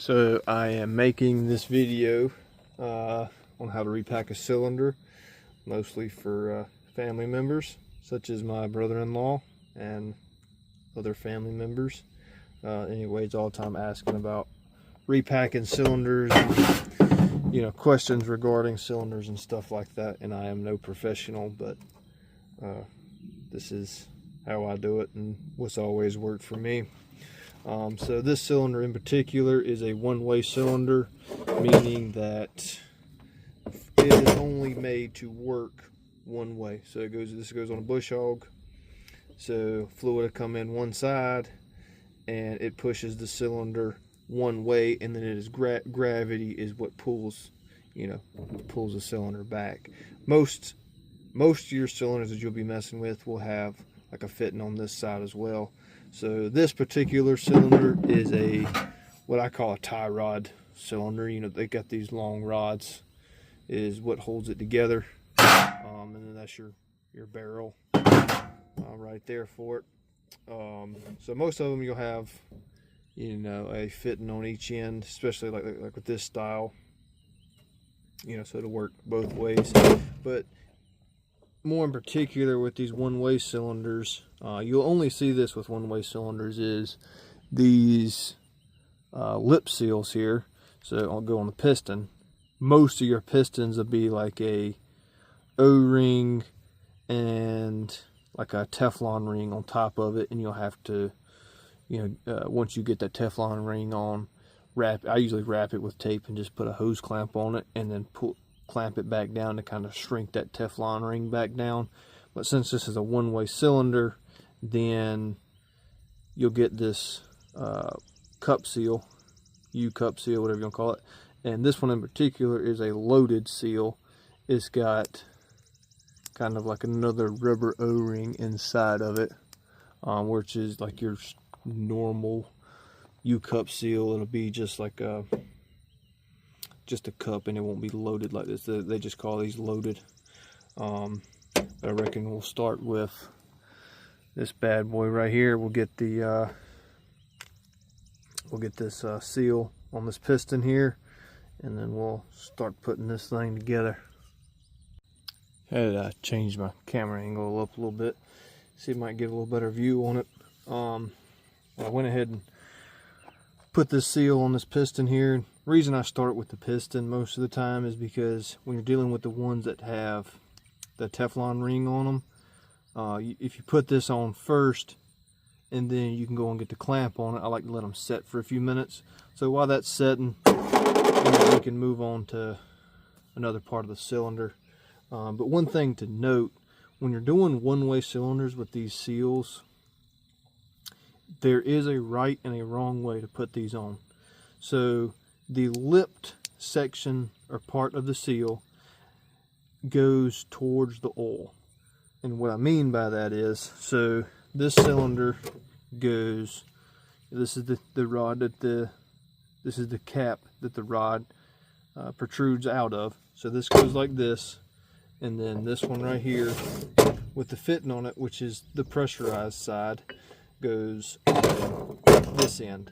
So I am making this video on how to repack a cylinder, mostly for family members such as my brother-in-law and other family members. Anyways, all the time asking about repacking cylinders and, questions regarding cylinders and stuff like that. And I am no professional, but this is how I do it and what's always worked for me. So this cylinder in particular is a one-way cylinder, meaning that it is only made to work one way. So this goes on a bush hog. So fluid will come in one side and it pushes the cylinder one way, and then it is gravity is what pulls the cylinder back. Most of your cylinders that you'll be messing with will have like a fitting on this side as well. So this particular cylinder is what I call a tie rod cylinder. They got these long rods is what holds it together, and then that's your barrel right there for it. So most of them you'll have a fitting on each end, especially like with this style, so it'll work both ways. But more in particular with these one-way cylinders, you'll only see this with one-way cylinders, is these lip seals here. So I'll go on the piston. Most of your pistons will be like a O-ring and like a Teflon ring on top of it, and you'll have to, once you get that Teflon ring on, I usually wrap it with tape and just put a hose clamp on it, and then clamp it back down to kind of shrink that Teflon ring back down. But since this is a one-way cylinder, then you'll get this cup seal, U-cup seal, whatever you want to call it. And this one in particular is a loaded seal. It's got kind of like another rubber O-ring inside of it, which is like your normal U-cup seal. It'll be just like a cup, and it won't be loaded like this. They just call these loaded. But I reckon we'll start with this bad boy right here. We'll get this seal on this piston here, and then we'll start putting this thing together. Had to change my camera angle up a little bit, see if I might get a little better view on it. I went ahead and put this seal on this piston here. The reason I start with the piston most of the time is because when you're dealing with the ones that have the Teflon ring on them, if you put this on first and then you can go and get the clamp on it, I like to let them set for a few minutes. So while that's setting, we can move on to another part of the cylinder. But one thing to note, when you're doing one-way cylinders with these seals, there is a right and a wrong way to put these on. So the lipped section or part of the seal goes towards the oil. And what I mean by that is, so this cylinder goes, this is the rod this is the cap that the rod protrudes out of. So this goes like this, and then this one right here with the fitting on it, which is the pressurized side, goes this end.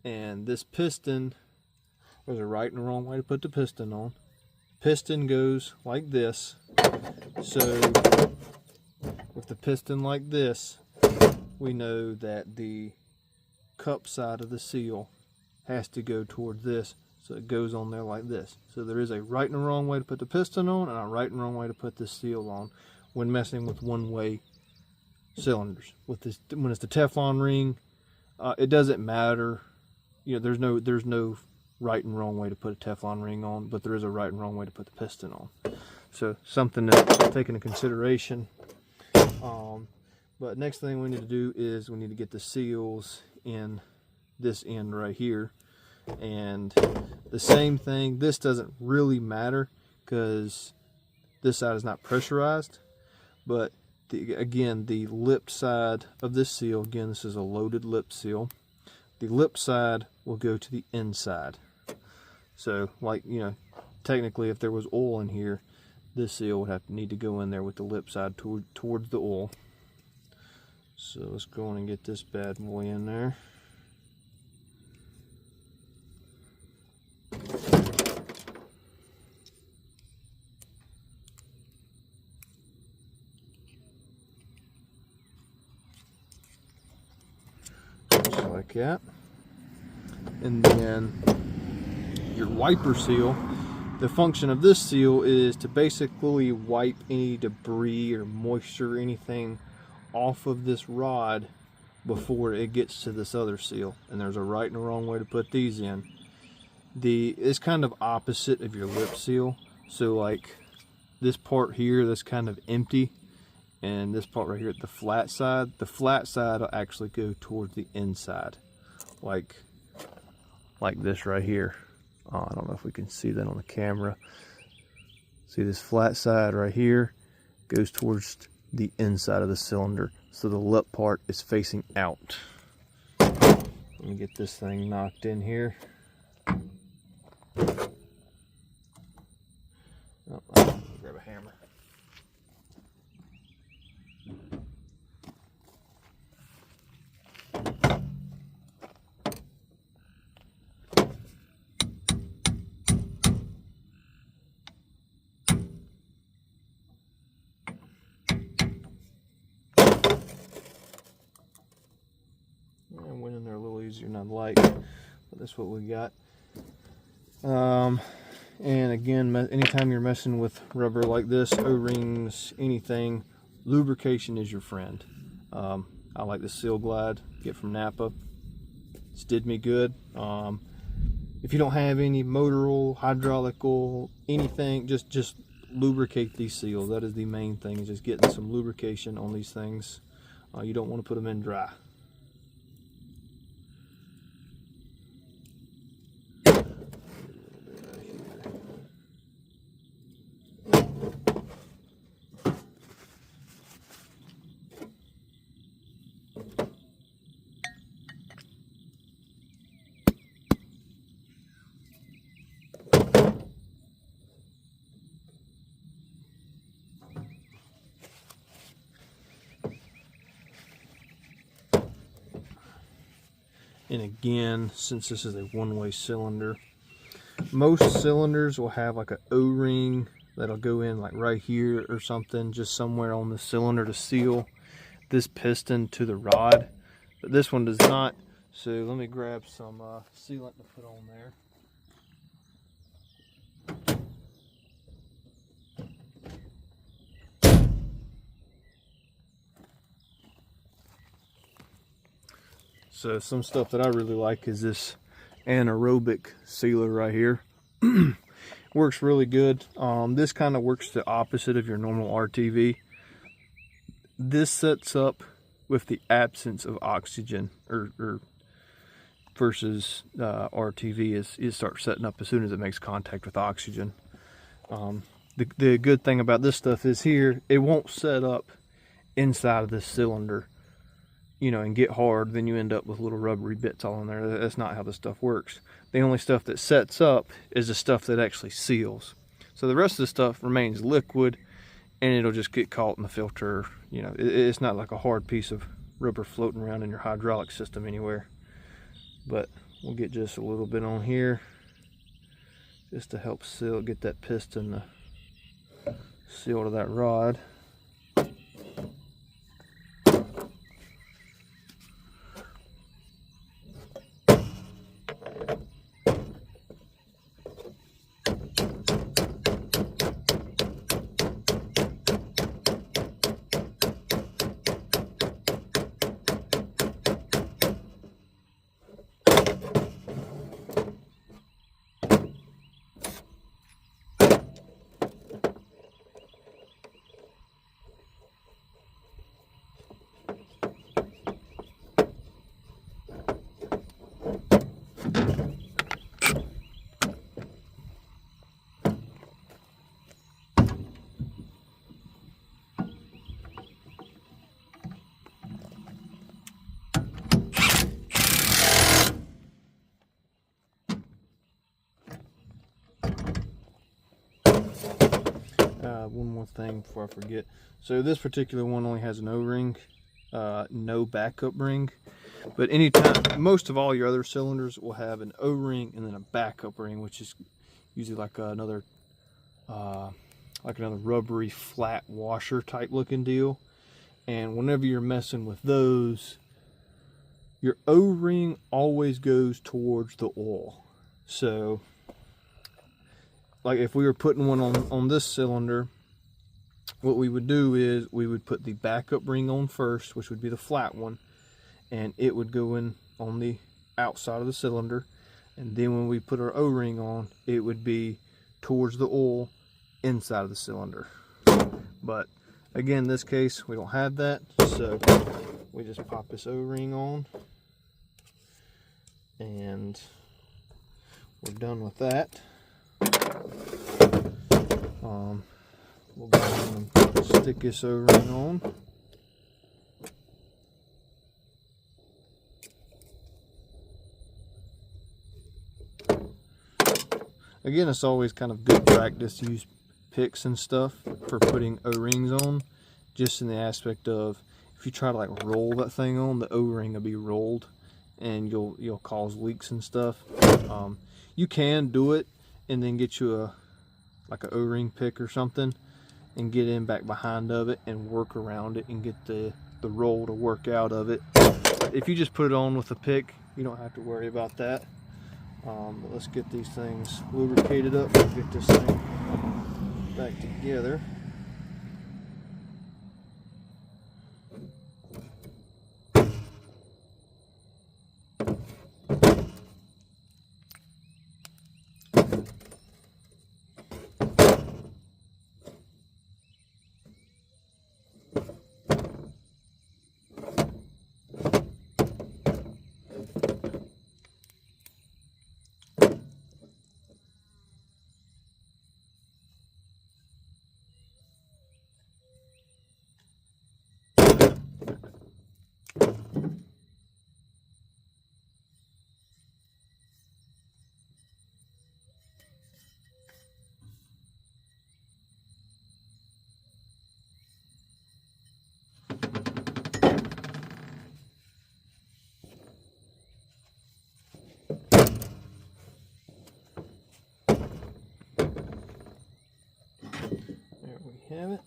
And this piston, there's a right and a wrong way to put the piston on. Piston goes like this. So with the piston like this, we know that the cup side of the seal has to go toward this, so it goes on there like this. So there is a right and a wrong way to put the piston on, and a right and wrong way to put this seal on when messing with one-way cylinders. With this, when it's the Teflon ring, it doesn't matter. There's no right and wrong way to put a Teflon ring on, but there is a right and wrong way to put the piston on. So something to take into consideration. But next thing we need to do is we need to get the seals in this end right here. And the same thing, this doesn't really matter because this side is not pressurized, but again, the lip side of this seal, again, this is a loaded lip seal. The lip side will go to the inside. So, technically, if there was oil in here, this seal would need to go in there with the lip side towards the oil. So let's go on and get this bad boy in there. like that. And then your wiper seal, the function of this seal is to basically wipe any debris or moisture or anything off of this rod before it gets to this other seal. And there's a right and a wrong way to put these in. It's kind of opposite of your lip seal. So like this part here that's kind of empty, and this part right here at the flat side will actually go towards the inside, like this right here. I don't know if we can see that on the camera. See, this flat side right here goes towards the inside of the cylinder, so the lip part is facing out. Let me get this thing knocked in here. Oh, I'll grab a hammer. And went in there a little easier than I'd like, but that's what we got. And again, anytime you're messing with rubber like this, O-rings, anything, lubrication is your friend. I like the Seal Glide, get from Napa. It's did me good. If you don't have any motor oil, hydraulic oil, anything, just lubricate these seals. That is the main thing, is just getting some lubrication on these things. You don't want to put them in dry. And again, since this is a one-way cylinder, most cylinders will have like an O-ring that'll go in like right here or something, just somewhere on the cylinder to seal this piston to the rod. But this one does not. So let me grab some sealant to put on there. So some stuff that I really like is this anaerobic sealer right here. Works really good. This kind of works the opposite of your normal RTV. This sets up with the absence of oxygen, or versus RTV is starts setting up as soon as it makes contact with oxygen. The good thing about this stuff is here, it won't set up inside of this cylinder, you know, and get hard, then you end up with little rubbery bits all in there. That's not how this stuff works. The only stuff that sets up is the stuff that actually seals. So the rest of the stuff remains liquid, and it'll just get caught in the filter. You know, it's not like a hard piece of rubber floating around in your hydraulic system anywhere. But we'll get just a little bit on here, just to help seal, get that piston seal to that rod. One more thing before I forget. So this particular one only has an O-ring, no backup ring. But anytime, most of all your other cylinders will have an O-ring and then a backup ring, which is usually like another rubbery flat washer type looking deal. And whenever you're messing with those, your O-ring always goes towards the oil. So like if we were putting one on this cylinder, what we would do is we would put the backup ring on first, which would be the flat one, and it would go in on the outside of the cylinder. And then when we put our O-ring on, it would be towards the oil inside of the cylinder. But again, in this case, we don't have that, so we just pop this O-ring on, and we're done with that. We'll go ahead and stick this O-ring on. Again, it's always kind of good practice to use picks and stuff for putting O-rings on, just in the aspect of if you try to like roll that thing on, the O-ring will be rolled and you'll cause leaks and stuff. You can do it and then get you a O-ring pick or something and get in back behind of it and work around it and get the roll to work out of it. If you just put it on with a pick, you don't have to worry about that. But let's get these things lubricated up and get this thing back together. Have it.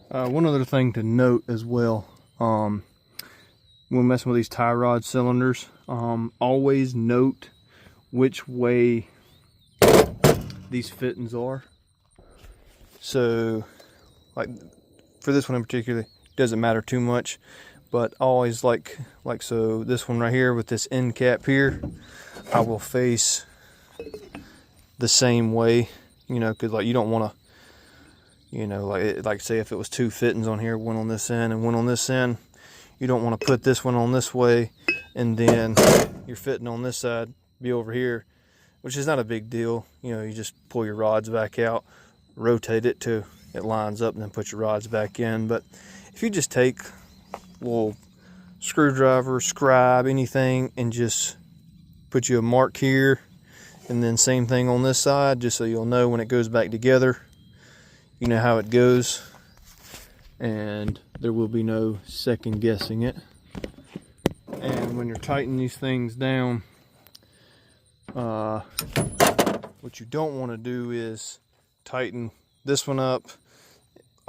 One other thing to note as well, when messing with these tie rod cylinders, always note which way these fittings are. So like for this one in particular, it doesn't matter too much, but always like so this one right here with this end cap here, I will face the same way, you know, because like you don't want to, you know, like say if it was two fittings on here, one on this end and one on this end, you don't want to put this one on this way and then your fitting on this side be over here, which is not a big deal. You know, you just pull your rods back out, rotate it to it lines up, and then put your rods back in. But if you just take little screwdriver, scribe, anything, and just put you a mark here, and then same thing on this side, just so you'll know when it goes back together, you know how it goes, and there will be no second guessing it. And when you're tightening these things down, what you don't want to do is tighten this one up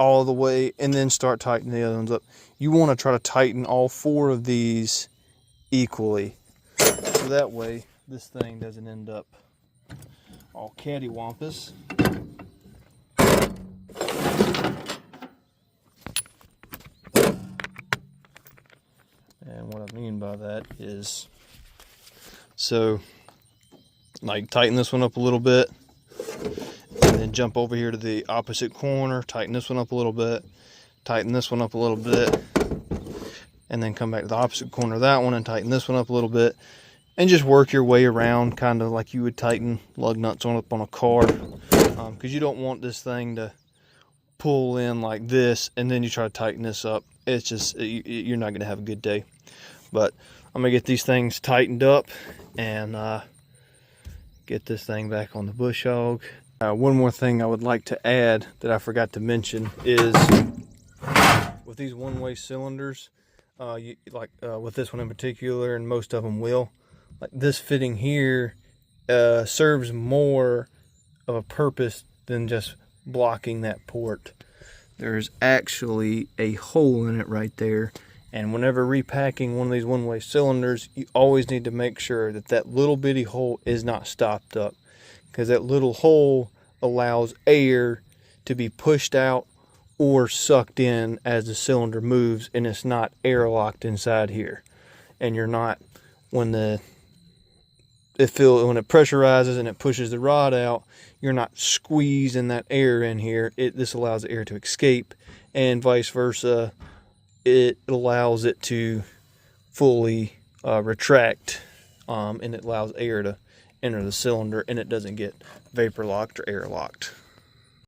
all the way and then start tightening the other ones up. You want to try to tighten all four of these equally, so that way this thing doesn't end up all cattywampus. And what I mean by that is, so like tighten this one up a little bit, and then jump over here to the opposite corner, tighten this one up a little bit, tighten this one up a little bit, and then come back to the opposite corner of that one and tighten this one up a little bit, and just work your way around kind of like you would tighten lug nuts up on a car, because you don't want this thing to pull in like this and then you try to tighten this up. It's just, you're not going to have a good day. But I'm going to get these things tightened up and get this thing back on the bush hog. One more thing I would like to add that I forgot to mention is with these one-way cylinders, with this one in particular, and most of them will, like this fitting here serves more of a purpose than just blocking that port. There's actually a hole in it right there. And whenever repacking one of these one-way cylinders, you always need to make sure that that little bitty hole is not stopped up, because that little hole allows air to be pushed out or sucked in as the cylinder moves, and it's not airlocked inside here. And you're not, when it pressurizes and it pushes the rod out, you're not squeezing that air in here. This allows the air to escape, and vice versa. It allows it to fully retract, and it allows air to enter the cylinder, and it doesn't get vapor locked or air locked.